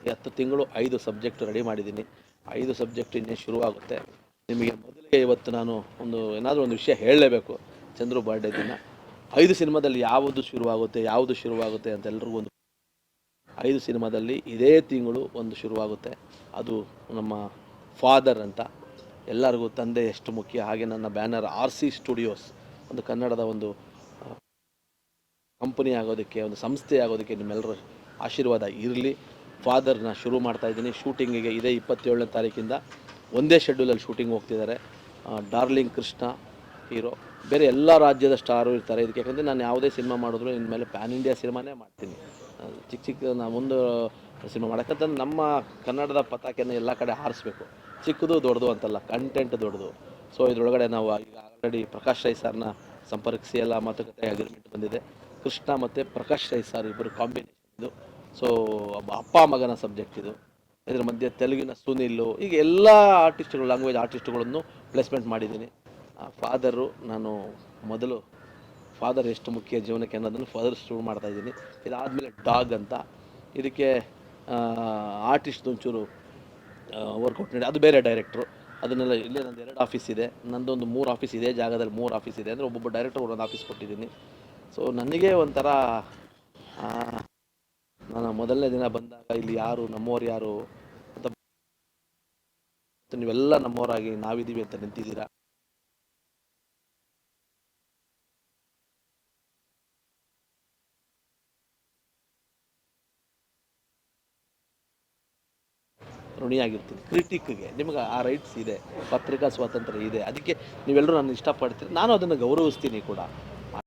10 ತಿಂಗಳು 5 subject ready ಮಾಡಿದ್ದೀನಿ. 5 subject ಇನ್ನೇ ಶುರುವಾಗುತ್ತೆ. ನಿಮಗೆ ಮೊದಲಿಗೆ ಇವತ್ತು ನಾನು ಏನಾದರೂ ಒಂದು ವಿಷಯ ಹೇಳಲೇಬೇಕು. ಚಂದ್ರು ಬರ್ಡೇ ದಿನ 5 ಸಿನಿಮಾದಲ್ಲಿ ಯಾವುದು ಶುರುವಾಗುತ್ತೆ ಅಂತ ಎಲ್ರಿಗೂ 5 ಸಿನಿಮಾದಲ್ಲಿ ಇದೇ ತಿಂಗಳು ಒಂದು ಶುರುವಾಗುತ್ತೆ. ಅದು ನಮ್ಮ ಫಾದರ್ ಅಂತ. ಎಲ್ಲರಿಗೂ ತಂದೆ ಎಷ್ಟು ಮುಖ್ಯ, ಹಾಗೆ ನನ್ನ ಬ್ಯಾನರ್ RC ಸ್ಟುಡಿಯೋಸ್ ಒಂದು ಕನ್ನಡದ ಒಂದು ಕಂಪನಿ ಆಗೋದಕ್ಕೆ, ಒಂದು ಸಂಸ್ಥೆ ಆಗೋದಕ್ಕೆ ನಿಮ್ಮೆಲ್ಲರ ಆಶೀರ್ವಾದ ಇರಲಿ. ಫಾದರ್ನ ಶುರು ಮಾಡ್ತಾಯಿದ್ದೀನಿ. ಶೂಟಿಂಗಿಗೆ ಇದೇ 27ನೇ ತಾರೀಕಿಂದ ಒಂದೇ ಶೆಡ್ಯೂಲಲ್ಲಿ ಶೂಟಿಂಗ್ ಹೋಗ್ತಿದ್ದಾರೆ. ಡಾರ್ಲಿಂಗ್ ಕೃಷ್ಣ ಹೀರೋ, ಬೇರೆ ಎಲ್ಲ ರಾಜ್ಯದ ಸ್ಟಾರು ಇರ್ತಾರೆ ಇದಕ್ಕೆ. ಯಾಕಂದರೆ ನಾನು ಯಾವುದೇ ಸಿನಿಮಾ ಮಾಡಿದ್ರು ಇನ್ಮೇಲೆ ಪ್ಯಾನ್ ಇಂಡಿಯಾ ಸಿನಿಮಾನೇ ಮಾಡ್ತೀನಿ. ಚಿಕ್ಕ ನಾನು ಒಂದು ಸಿನಿಮಾ ಮಾಡೋಕ್ಕಂತಂದ್ರೆ ನಮ್ಮ ಕನ್ನಡದ ಪತಾಕೆಯನ್ನು ಎಲ್ಲ ಕಡೆ ಹಾರಿಸ್ಬೇಕು. ಚಿಕ್ಕದು ದೊಡ್ಡದು ಅಂತಲ್ಲ, ಕಂಟೆಂಟ್ ದೊಡ್ಡದು. ಸೊ ಇದರೊಳಗಡೆ ನಾವು ಈಗ ಆಲ್ರೆಡಿ ಪ್ರಕಾಶ್ ರೈ ಸರ್ನ ಸಂಪರ್ಕಿಸಿ ಎಲ್ಲ ಮಾತುಕತೆ ಅಗ್ರಿಮೆಂಟ್ ಬಂದಿದೆ. ಕೃಷ್ಣ ಮತ್ತು ಪ್ರಕಾಶ್ ರೈ ಸರ್ ಇಬ್ಬರು ಕಾಂಬಿನೇಷನ್ ಇದು. ಸೊ ಅಪ್ಪ ಮಗನ ಸಬ್ಜೆಕ್ಟ್ ಇದು. ಇದರ ಮಧ್ಯೆ ತೆಲುಗಿನ ಸುನಿಲ್ಲು, ಈಗ ಎಲ್ಲ ಆರ್ಟಿಸ್ಟ್ಗಳು, ಲ್ಯಾಂಗ್ವೇಜ್ ಆರ್ಟಿಸ್ಟ್ಗಳನ್ನು ಪ್ಲೇಸ್ಮೆಂಟ್ ಮಾಡಿದ್ದೀನಿ. ಫಾದರು ನಾನು ಮೊದಲು ಫಾದರ್ ಎಷ್ಟು ಮುಖ್ಯ ಜೀವನಕ್ಕೆ ಅನ್ನೋದನ್ನು ಫಾದರ್ ಶುರು ಮಾಡ್ತಾಯಿದ್ದೀನಿ. ಇದಾದಮೇಲೆ ಡಾಗ್ ಅಂತ, ಇದಕ್ಕೆ ಆರ್ಟಿಸ್ಟ್ ಒಂಚೂರು ವರ್ಕೌಟ್ ಮಾಡಿ, ಅದು ಬೇರೆ ಡೈರೆಕ್ಟ್ರು. ಅದನ್ನೆಲ್ಲ ಇಲ್ಲೇ ನಂದು 2 ಆಫೀಸ್ ಇದೆ, ನಂದೊಂದು 3 ಆಫೀಸ್ ಇದೆ, ಜಾಗದಲ್ಲಿ 3 ಆಫೀಸ್ ಇದೆ. ಅಂದರೆ ಒಬ್ಬೊಬ್ಬ ಡೈರೆಕ್ಟರ್ ಒಂದೊಂದು ಆಫೀಸ್ ಕೊಟ್ಟಿದ್ದೀನಿ. ಸೊ ನನಗೆ ಒಂಥರ ನಾನು ಮೊದಲನೇ ದಿನ ಬಂದಾಗ ಇಲ್ಲಿ ಯಾರು ನಮ್ಮವ್ರು ಯಾರು ಅಂತ, ನೀವೆಲ್ಲ ನಮ್ಮವರಾಗಿ ನಾವಿದ್ದೀವಿ ಅಂತ ನಿಂತಿದ್ದೀರಾ. ಋಣಿಯಾಗಿರ್ತೀನಿ. ಕ್ರಿಟಿಕ್ಗೆ ನಿಮಗೆ ಆ ರೈಟ್ಸ್ ಇದೆ, ಪತ್ರಿಕಾ ಸ್ವಾತಂತ್ರ್ಯ ಇದೆ. ಅದಕ್ಕೆ ನೀವೆಲ್ಲರೂ ನಾನು ಇಷ್ಟಪಡ್ತೀರಿ, ನಾನು ಅದನ್ನು ಗೌರವಿಸ್ತೀನಿ ಕೂಡ.